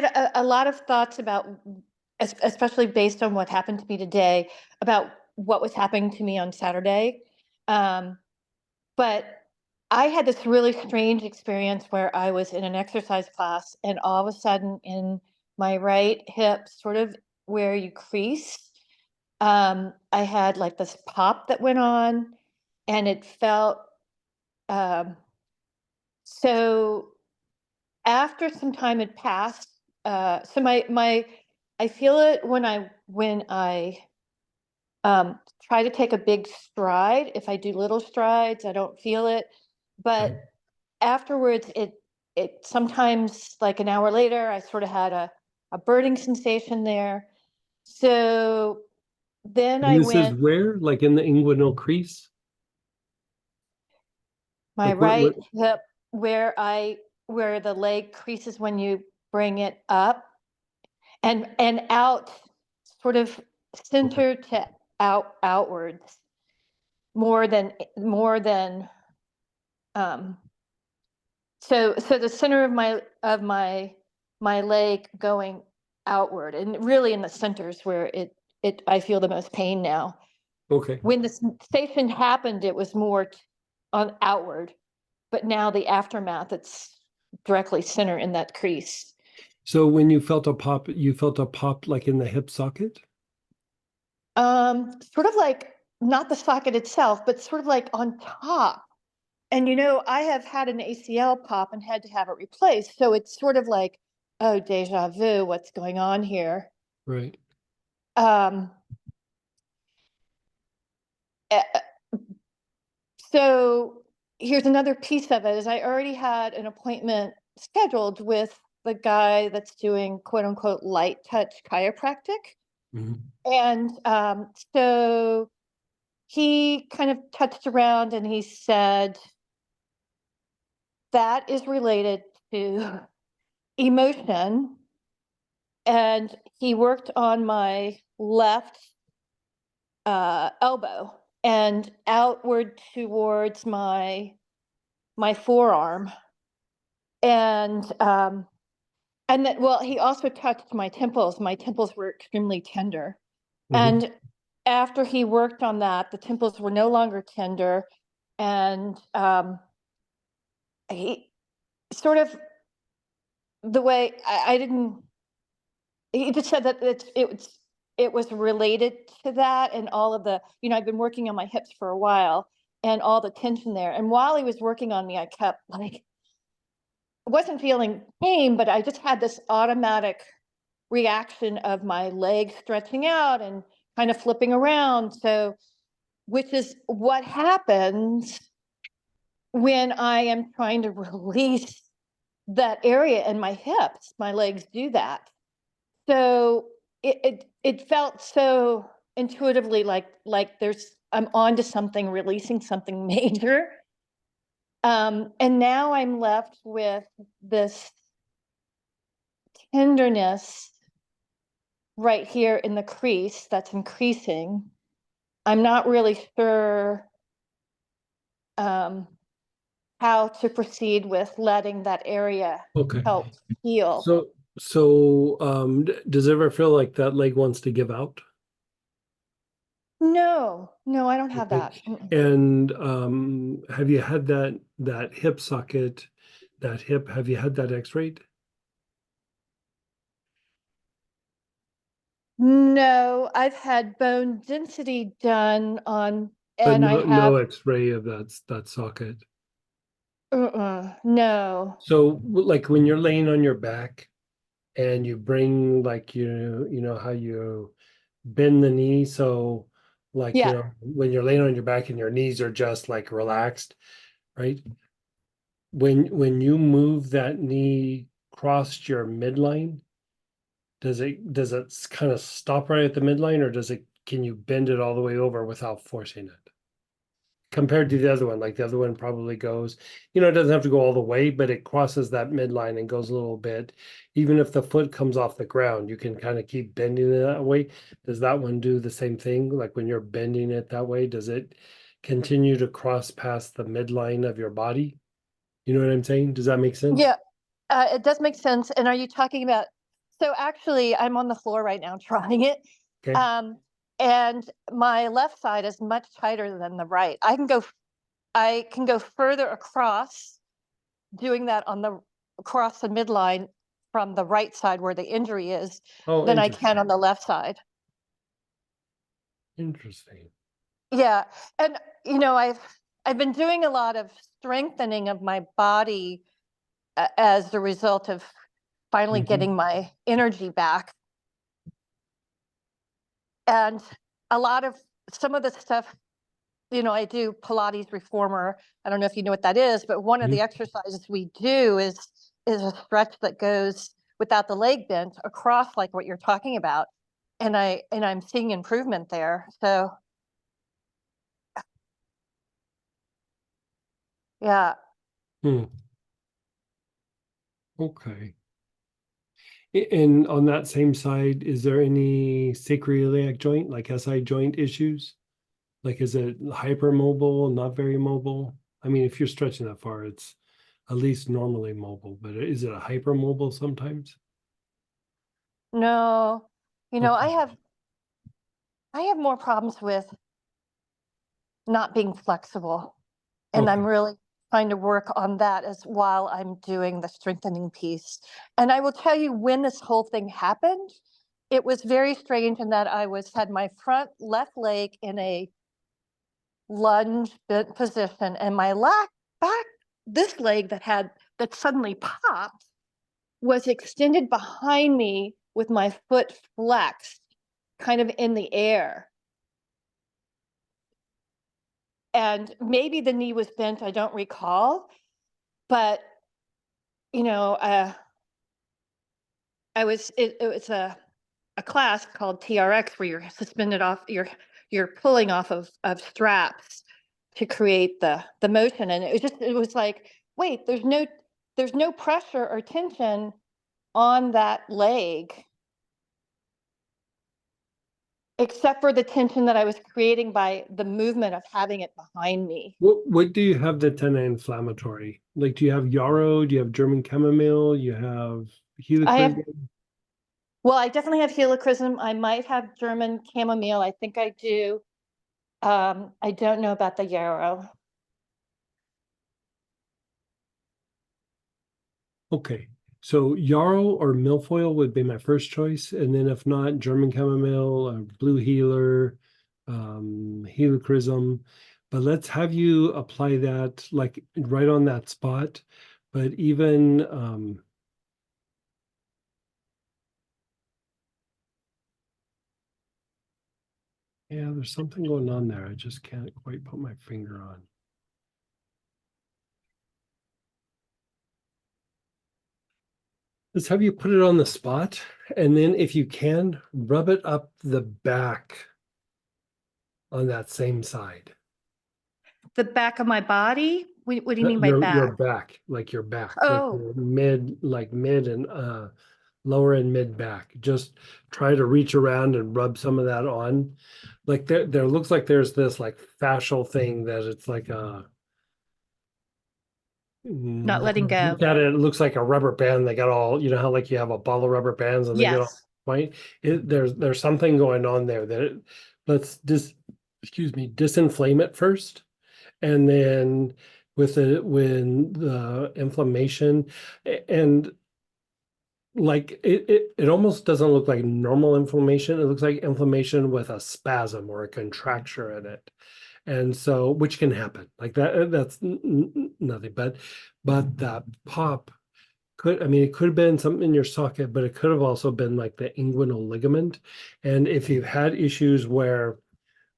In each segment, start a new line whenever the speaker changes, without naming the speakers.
had a lot of thoughts about, especially based on what happened to me today, about what was happening to me on Saturday. Um, but I had this really strange experience where I was in an exercise class, and all of a sudden, in my right hip, sort of where you crease, I had like this pop that went on, and it felt um, so. After some time had passed, so my I feel it when I try to take a big stride. If I do little strides, I don't feel it. But afterwards, it sometimes, like an hour later, I sort of had a burning sensation there. So then
And
I
this is
went
where, like in the inguinal crease?
my
Like what
right hip where the leg creases when you bring it up and out, sort of
okay.
center to outwards, more than um so the center of my leg going outward, and really in the center is where it I feel the most pain now.
Okay.
When the sensation happened, it was more on outward, but now the aftermath, it's directly center in that crease.
So when you felt a pop like in the hip socket?
Sort of like, not the socket itself, but sort of like on top. And I have had an ACL pop and had to have it replaced. So it's sort of like, oh, deja vu, what's going on here?
Right.
Um, eh, so here's another piece of it is I already had an appointment scheduled with the guy that's doing quote unquote light touch chiropractic.
Mhm.
And so he kind of touched around and he said, that is related to emotion. And he worked on my left elbow and outward towards my forearm. And that, well, he also touched my temples. My temples were extremely tender.
Mhm.
And after he worked on that, the temples were no longer tender. And he sort of, the way I didn't, he just said that it was related to that, and all of the, I've been working on my hips for a while, and all the tension there. And while he was working on me, I kept like, wasn't feeling pain, but I just had this automatic reaction of my leg stretching out and kind of flipping around. So, which is what happens when I am trying to release that area in my hips. My legs do that. So it felt so intuitively like there's I'm onto something, releasing something major. And now I'm left with this tenderness right here in the crease that's increasing. I'm not really sure um, how to proceed with letting that area
Okay.
help heal.
Does it ever feel like that leg wants to give out?
No, no, I don't have
Okay.
that. Mm-mm.
And have you had that hip socket, that hip, have you had that x-rayed?
No, I've had bone density done on,
But
and I
no
have,
x-ray of that socket.
no.
So like when you're laying on your back and you bring like you know how you bend the knee, so like
Yeah,
when you're laying on your back and your knees are just like relaxed, right? When you move that knee across your midline, does it kind of stop right at the midline, or does it can you bend it all the way over without forcing it? Compared to the other one, like the other one probably goes, it doesn't have to go all the way, but it crosses that midline and goes a little bit. Even if the foot comes off the ground, you can kind of keep bending it that way. Does that one do the same thing? Like when you're bending it that way, does it continue to cross past the midline of your body? You know what I'm saying? Does that make sense?
yeah, it does make sense. And are you talking about So actually, I'm on the floor right now trying it.
Okay.
And my left side is much tighter than the right. I can go further across doing that across the midline from the right side where the injury is
Oh,
than I can on the left side.
interesting.
Yeah. And I've been doing a lot of strengthening of my body as the result of finally
Mhm.
getting my energy back. And a lot of some of the stuff, I do Pilates reformer. I don't know if you know what that is, but one of the
Mhm.
exercises we do is a stretch that goes without the leg bent across like what you're talking about. And I'm seeing improvement there. So yeah.
Hmm. Okay. And on that same side, is there any sacroiliac joint, like SI joint issues? Like, is it hypermobile, not very mobile? I mean, if you're stretching that far, it's at least normally mobile, but is it a hypermobile sometimes?
No, I
Okay.
have more problems with not being flexible. And I'm
Okay.
really trying to work on that as while I'm doing the strengthening piece. And I will tell you when this whole thing happened, it was very strange in that had my front left leg in a lunge bent position and my back, this leg that suddenly popped was extended behind me with my foot flexed kind of in the air. And maybe the knee was bent, I don't recall, but you know, uh, it was a class called TRX where you're pulling off of straps to create the motion, and it was like, wait, there's no pressure or tension on that leg except for the tension that I was creating by the movement of having it behind me.
What do you have that's anti-inflammatory? Like, do you have yarrow? Do you have German chamomile? You have
I have
helichrysum?
Well, I definitely have helichrysum. I might have German chamomile. I think I do. I don't know about the yarrow.
Okay. So yarrow or milfoil would be my first choice, and then if not, German chamomile, blue healer, helichrysum. But let's have you apply that like right on that spot. But even yeah, there's something going on there. I just can't quite put my finger on. Let's have you put it on the spot, and then if you can, rub it up the back on that same side.
The back of my body? What do you mean by
Your
back?
back, like your back, like
Oh,
your mid and lower and mid back. Just try to reach around and rub some of that on. Like there looks like there's this like fascial thing that it's like a
not letting go.
look at it, it looks like a rubber band. They got all, you know how like you have a ball of rubber bands and they get all
Yes.
white. There's something going on there that let's excuse me, disinflame it first. And then when the inflammation and like it almost doesn't look like normal inflammation. It looks like inflammation with a spasm or a contracture in it. And so, which can happen like that. That's nothing, but that pop I mean, it could have been something in your socket, but it could have also been like the inguinal ligament. And if you've had issues where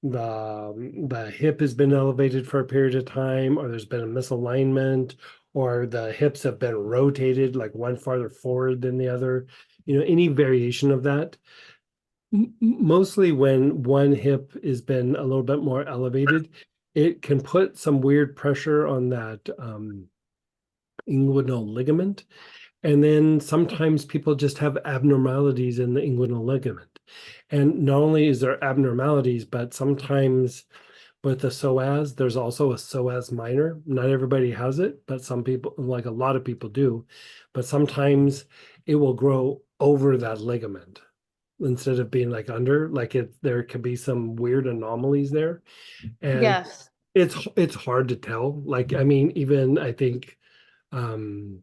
the hip has been elevated for a period of time, or there's been a misalignment, or the hips have been rotated like one farther forward than the other, any variation of that. Mostly when one hip has been a little bit more elevated, it can put some weird pressure on that inguinal ligament. And then sometimes people just have abnormalities in the inguinal ligament. And not only is there abnormalities, but sometimes with the psoas, there's also a psoas minor. Not everybody has it, but some people, like a lot of people do. But sometimes it will grow over that ligament instead of being like under, like there could be some weird anomalies there. And
Yes.
it's hard to tell. Like, I mean, even I think um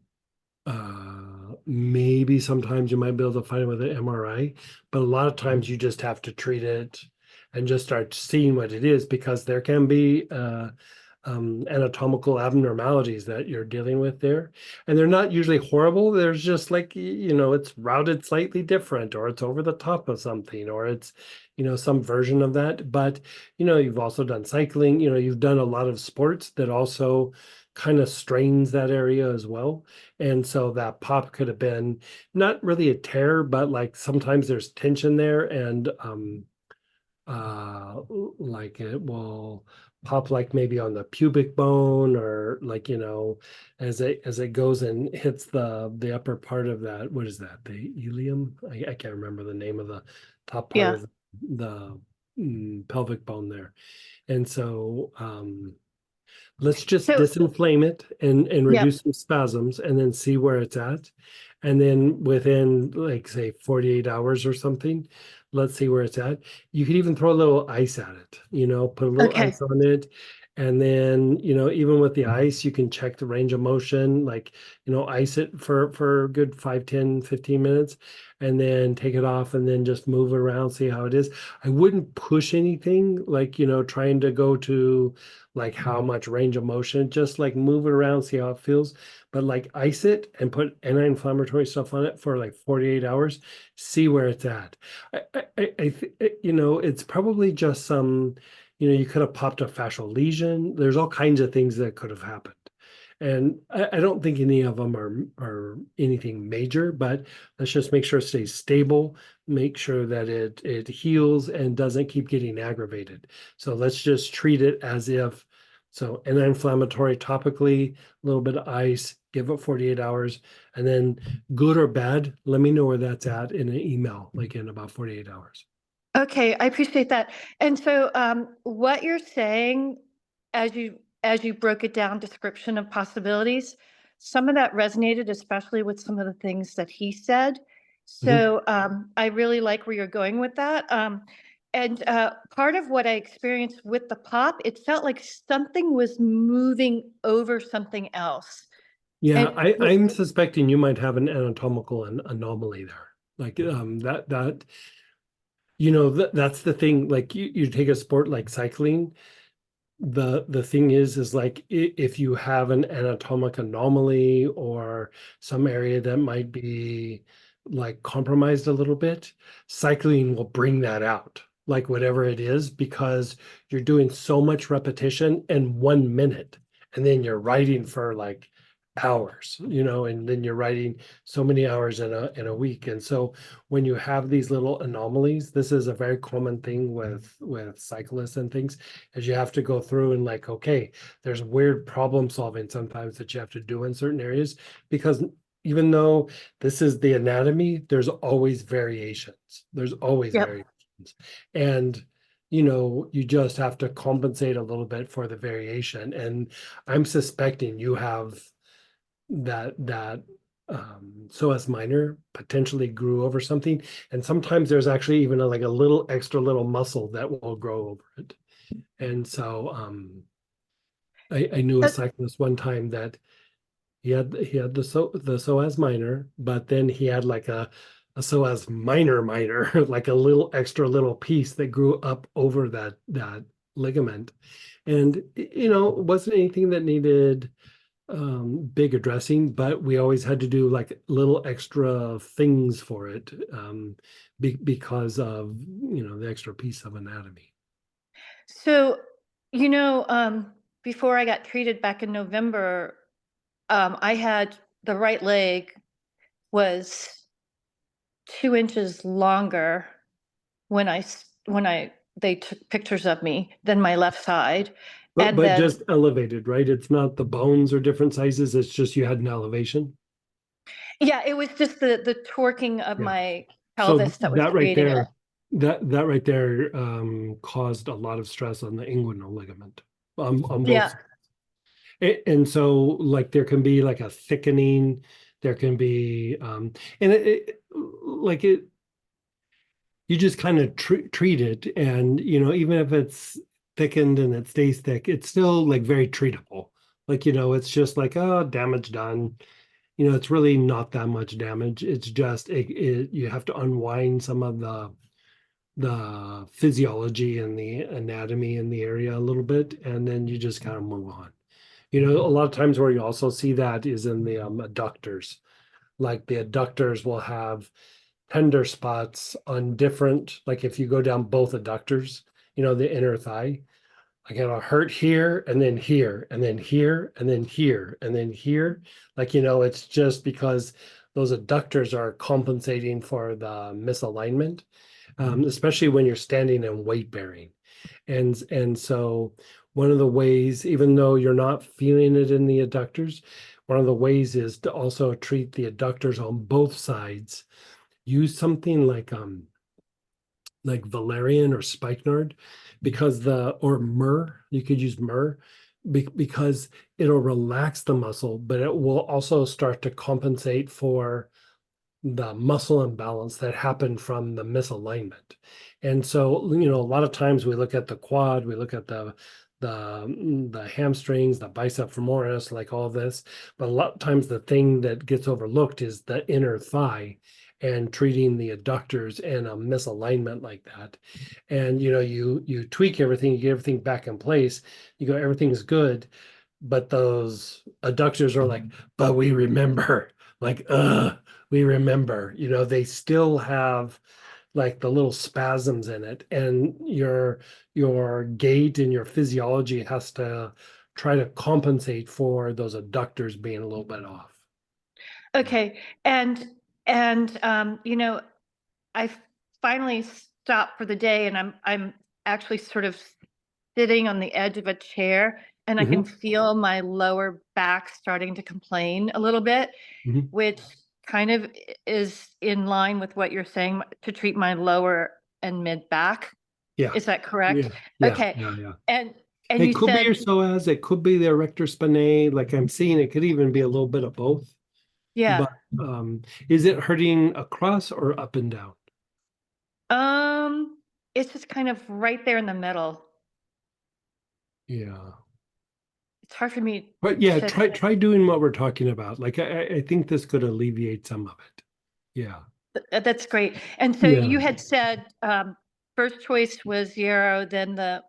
maybe sometimes you might be able to find it with an MRI, but a lot of times you just have to treat it and just start seeing what it is, because there can be anatomical abnormalities that you're dealing with there. And they're not usually horrible. There's just like, it's routed slightly different, or it's over the top of something, or it's, some version of that. But, you've also done cycling, you've done a lot of sports that also kind of strains that area as well. And so that pop could have been not really a tear, but like sometimes there's tension there, and like it will pop, like maybe on the pubic bone, or like, as it goes and hits the upper part of that. What is that? The ilium? I can't remember the name of the top part
Yeah.
of the pelvic bone there. And so let's just
So,
disinflame it and
yeah.
reduce some spasms, and then see where it's at. And then within, like, say 48 hours or something, let's see where it's at. You could even throw a little ice at it, put a little
Okay.
ice on it. And then, even with the ice, you can check the range of motion, like, ice it for a good 5, 10, 15 minutes, and then take it off, and then just move it around, see how it is. I wouldn't push anything, like, trying to go to like how much range of motion, just like move it around, see how it feels. But like ice it and put anti-inflammatory stuff on it for like 48 hours, see where it's at. It's probably just some, you could have popped a fascial lesion. There's all kinds of things that could have happened. And I don't think any of them are anything major, but let's just make sure it stays stable, make sure that it heals and doesn't keep getting aggravated. So let's just treat it as if, so anti-inflammatory topically, a little bit of ice, give it 48 hours, and then good or bad, let me know where that's at in an email, like in about 48 hours.
Okay, I appreciate that. And so, what you're saying, as you broke it down, description of possibilities, some of that resonated, especially with some of the things that he said.
Mhm.
So, I really like where you're going with that. And part of what I experienced with the pop, it felt like something was moving over something else.
Yeah,
And
I'm suspecting you might have an anatomical anomaly there. Like that that's the thing. Like you take a sport like cycling, the thing is like, if you have an anatomic anomaly or some area that might be like compromised a little bit, cycling will bring that out, like whatever it is, because you're doing so much repetition in 1 minute, and then you're riding for like hours, and then you're riding so many hours in a week. And so when you have these little anomalies, this is a very common thing with cyclists and things, is you have to go through and like, okay, there's weird problem solving sometimes that you have to do in certain areas, because even though this is the anatomy, there's always variations. There's always
yep.
variations. And you just have to compensate a little bit for the variation. And I'm suspecting you have that psoas minor potentially grew over something. And sometimes there's actually even like a little extra little muscle that will grow over it. And so I knew a
Uh,
cyclist one time that he had the psoas minor, but then he had like a psoas minor, like a little extra little piece that grew up over that ligament. And it wasn't anything that needed big addressing, but we always had to do like little extra things for it, because of the extra piece of anatomy.
So, before I got treated back in November, I had the right leg was 2 inches longer when they took pictures of me than my left side,
but
and
but
then
just elevated, right? It's not the bones are different sizes, it's just you had an elevation.
yeah, it was just the torquing of
Yeah.
my
So
pelvis that was
that right
creating it.
there, that right there caused a lot of stress on the inguinal ligament, on
Yeah.
both. And so like there can be like a thickening There can be, and like it, you just kind of treat it, and even if it's thickened and it stays thick, it's still like very treatable. Like, it's just like, oh, damage done. It's really not that much damage. It's just you have to unwind some of the physiology and the anatomy in the area a little bit, and then you just kind of move on. A lot of times where you also see that is in the adductors. Like the adductors will have tender spots on different, like if you go down both adductors, the inner thigh, I get a hurt here and then here and then here and then here and then here. Like, it's just because those adductors are compensating for the misalignment, especially when you're standing and weight bearing. And so one of the ways, even though you're not feeling it in the adductors, one of the ways is to also treat the adductors on both sides. Use something like valerian or spikenard, because or myrrh. You could use myrrh because it'll relax the muscle, but it will also start to compensate for the muscle imbalance that happened from the misalignment. And so, a lot of times we look at the quad, we look at the hamstrings, the bicep femoris, like all this, but a lot of times the thing that gets overlooked is the inner thigh, and treating the adductors and a misalignment like that. And you tweak everything, you get everything back in place, you go, everything's good, but those adductors are like, but we remember, like, we remember, they still have like the little spasms in it, and your gait and your physiology has to try to compensate for those adductors being a little bit off.
Okay. And I finally stopped for the day, and I'm actually sort of sitting on the edge of a chair, and I can
Mhm,
feel my lower back starting to complain a little bit,
mhm.
which kind of is in line with what you're saying, to treat my lower and mid back.
Yeah,
Is that
yeah,
correct?
yeah,
Okay.
yeah, yeah.
And you
It could be your
said,
psoas, it could be the erector spinae, like I'm seeing, it could even be a little bit of both.
yeah.
But is it hurting across or up and down?
Um, it's just kind of right there in the middle.
Yeah.
It's hard for me
But yeah,
to
try doing what we're talking about. Like I think this could alleviate some of it. Yeah.
That's great. And so
Yeah.
you had said, first choice was Yarrow, then the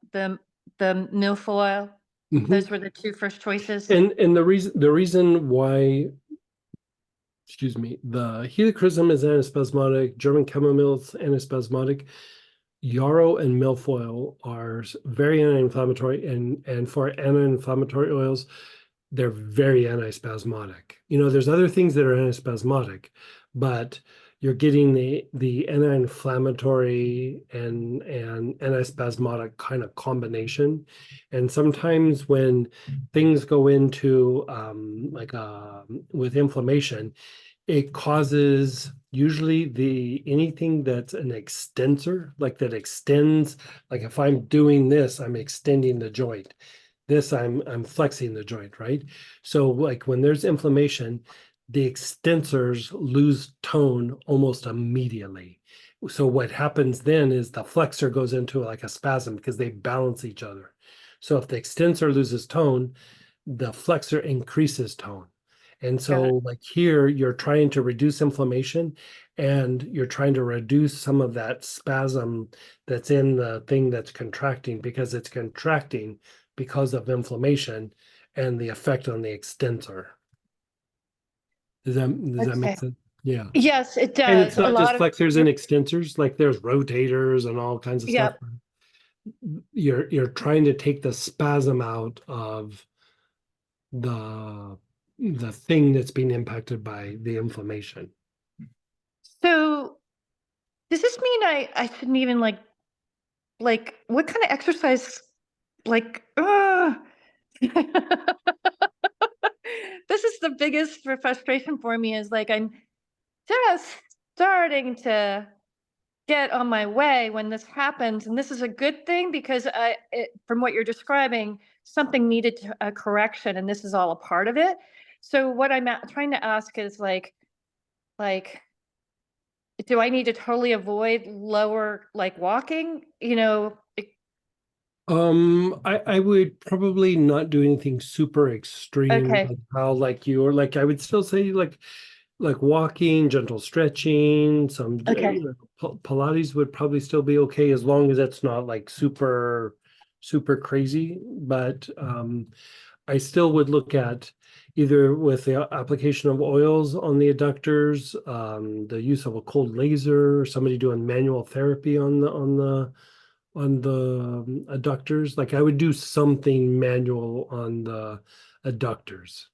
milfoil.
Mhm.
Those were the 2 first choices?
And the reason why, excuse me, the helichrysum is antispasmodic, German chamomile is antispasmodic, yarrow and milfoil are very anti-inflammatory, and for anti-inflammatory oils, they're very antispasmodic. There's other things that are antispasmodic, but you're getting the anti-inflammatory and antispasmodic kind of combination. And sometimes when things go into with inflammation, it causes usually the anything that's an extensor, like that extends, like if I'm doing this, I'm extending the joint. This I'm flexing the joint, right? So like when there's inflammation, the extensors lose tone almost immediately. So what happens then is the flexor goes into like a spasm because they balance each other. So if the extensor loses tone, the flexor increases tone. And
Got it.
so, like here, you're trying to reduce inflammation, and you're trying to reduce some of that spasm that's in the thing that's contracting, because it's contracting because of inflammation and the effect on the extensor. Does that make
Okay.
sense? Yeah.
Yes, it
And it's
does. A
not just
lot of
flexors and extensors, like there's rotators and all kinds of stuff.
Yep.
You're trying to take the spasm out of the the thing that's being impacted by the inflammation.
So, does this mean I shouldn't even, what kind of exercise, like, this is the biggest frustration for me, is, like, I'm just starting to get on my way when this happens, and this is a good thing because from what you're describing, something needed a correction, and this is all a part of it. So what trying to ask is like, do I need to totally avoid lower, like, walking?
I would probably not do anything super extreme,
Okay,
like how like you or like I would still say like walking, gentle stretching, some
okay,
Pilates would probably still be okay as long as it's not like super crazy. But I still would look at either with the application of oils on the adductors, the use of a cold laser, somebody doing manual therapy on the adductors. Like I would do something manual on the adductors.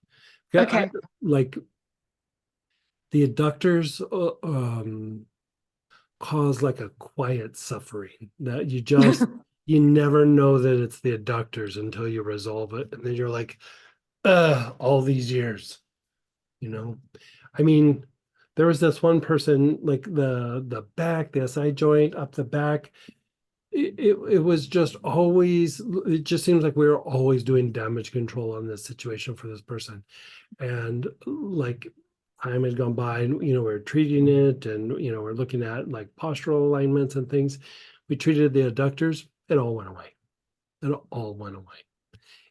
Yeah,
okay.
like the adductors cause like a quiet suffering that you never know that it's the adductors until you resolve it, and then you're like, all these years, you know. I mean, there was this one person like the back, the SI joint up the back. It was just always, it just seems like we were always doing damage control on this situation for this person. And like time had gone by and, we're treating it and, we're looking at like postural alignments and things. We treated the adductors, it all went away. It all went away.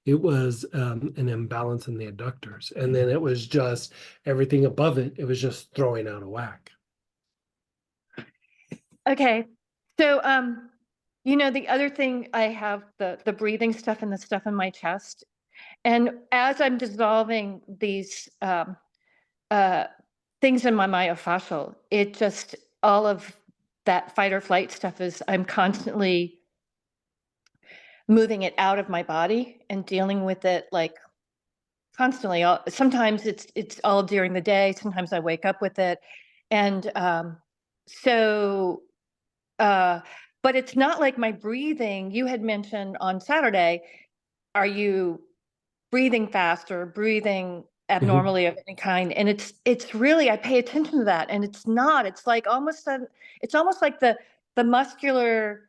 It was an imbalance in the adductors. And then it was just everything above it, it was just throwing out of whack.
Okay. So, the other thing, I have the breathing stuff and the stuff in my chest. And as I'm dissolving these uh, things in my myofascial, it just all of that fight or flight stuff is I'm constantly moving it out of my body and dealing with it like constantly. Sometimes it's all during the day. Sometimes I wake up with it, and so. Uh, but it's not like my breathing. You had mentioned on Saturday, are you breathing fast or breathing
Mhm.
abnormally of any kind? And it's really, I pay attention to that, and it's not. It's like it's almost like the muscular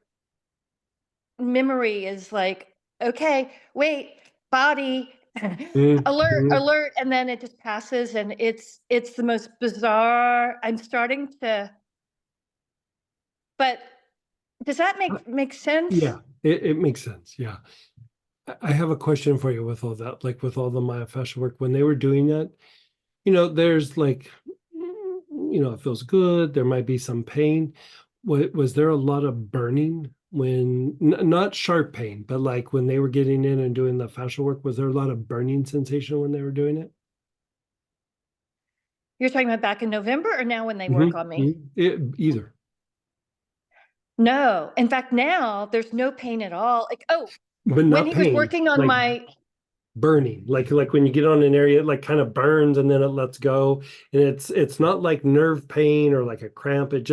memory is like, okay, wait, body,
Mhm.
alert,
Mhm.
alert, and then it just passes, and it's the most bizarre. I'm starting to, but does that make sense?
Yeah, it makes sense. Yeah. I have a question for you with all that, like with all the myofascial work, when they were doing that, there's like, it feels good. There might be some pain. Was there a lot of burning when, not sharp pain, but like when they were getting in and doing the fascial work, was there a lot of burning sensation when they were doing it?
You're talking about back in November or now when they work on me?
Either,
No. In fact, now there's no pain at all. Like, oh,
but
when
not
he was
pain,
working on
like
my
burning, like when you get on an area, it like kind of burns and then it lets go. And it's not like nerve pain or like a cramp. It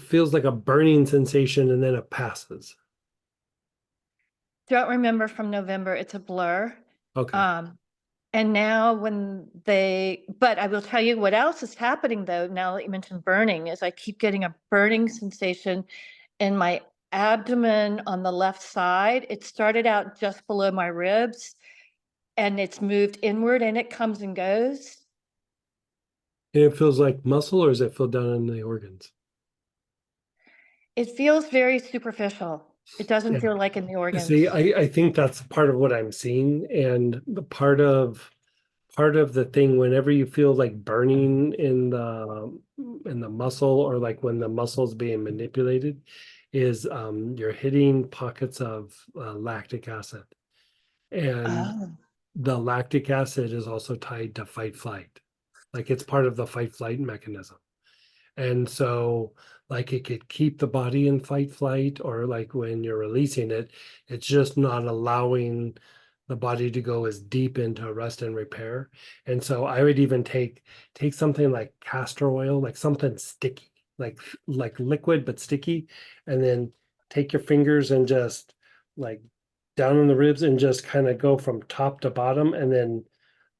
feels like a burning sensation and then it passes.
don't remember from November, it's a blur.
Okay.
Um, and now but I will tell you what else is happening though, now that you mentioned burning, is I keep getting a burning sensation in my abdomen on the left side. It started out just below my ribs and it's moved inward and it comes and goes.
And it feels like muscle, or does it feel down in the organs?
It feels very superficial. It doesn't
Yeah.
feel like in the
See,
organs.
I think that's part of what I'm seeing. And the part of the thing, whenever you feel like burning in the muscle, or like when the muscle's being manipulated, is you're hitting pockets of lactic acid. And
Oh.
the lactic acid is also tied to fight flight. Like it's part of the fight flight mechanism. And so, like, it could keep the body in fight flight, or like when you're releasing it, it's just not allowing the body to go as deep into rest and repair. And so I would even take something like castor oil, like something sticky, like liquid but sticky, and then take your fingers and just like down in the ribs and just kind of go from top to bottom, and then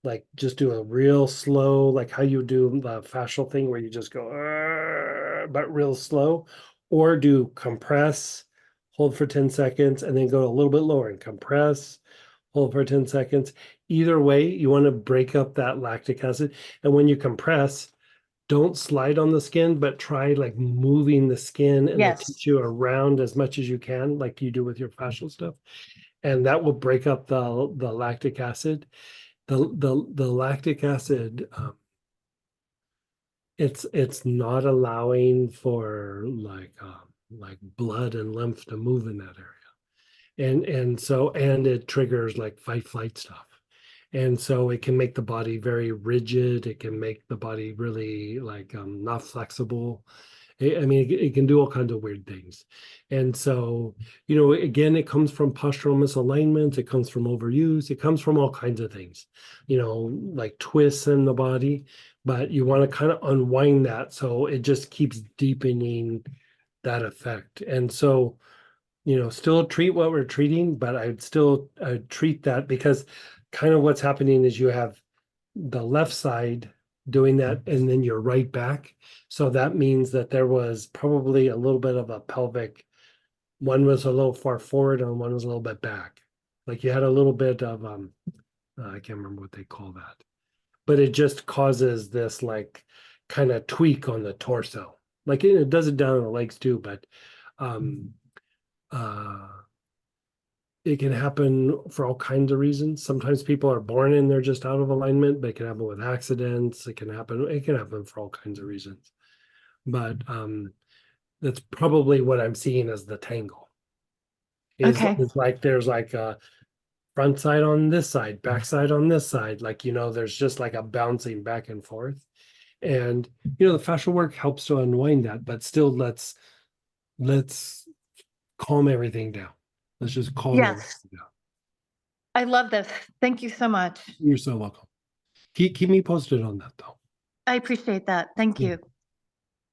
like just do a real slow, like how you do the fascial thing where you just go, but real slow, or do compress, hold for 10 seconds, and then go a little bit lower and compress, hold for 10 seconds. Either way, you want to break up that lactic acid. And when you compress, don't slide on the skin, but try like moving the skin and the
Yes.
tissue around as much as you can, like you do with your fascial stuff. And that will break up the lactic acid. The lactic acid, it's not allowing for like blood and lymph to move in that area. And it triggers like fight flight stuff. And so it can make the body very rigid. It can make the body really like not flexible. I mean, it can do all kinds of weird things. And so, again, it comes from postural misalignment. It comes from overuse. It comes from all kinds of things, like twists in the body. But you want to kind of unwind that so it just keeps deepening that effect. And so, still treat what we're treating, but I'd treat that because kind of what's happening is you have the left side doing that and then you're right back. So that means that there was probably a little bit of a pelvic, one was a little far forward and one was a little bit back. Like you had a little bit of, I can't remember what they call that, but it just causes this like kind of tweak on the torso. Like it does it down in the legs too, but uh it can happen for all kinds of reasons. Sometimes people are born and they're just out of alignment, but it can happen with accidents. It can happen for all kinds of reasons. But that's probably what I'm seeing as the tangle.
Okay.
Is like there's like a front side on this side, back side on this side. Like, there's just like a bouncing back and forth. And the fascial work helps to unwind that, but still let's calm everything down. Let's just calm everything
Yes.
down.
I love this. Thank you so much.
You're so welcome. Keep me posted on that though.
I appreciate that. Thank
Yeah.
you.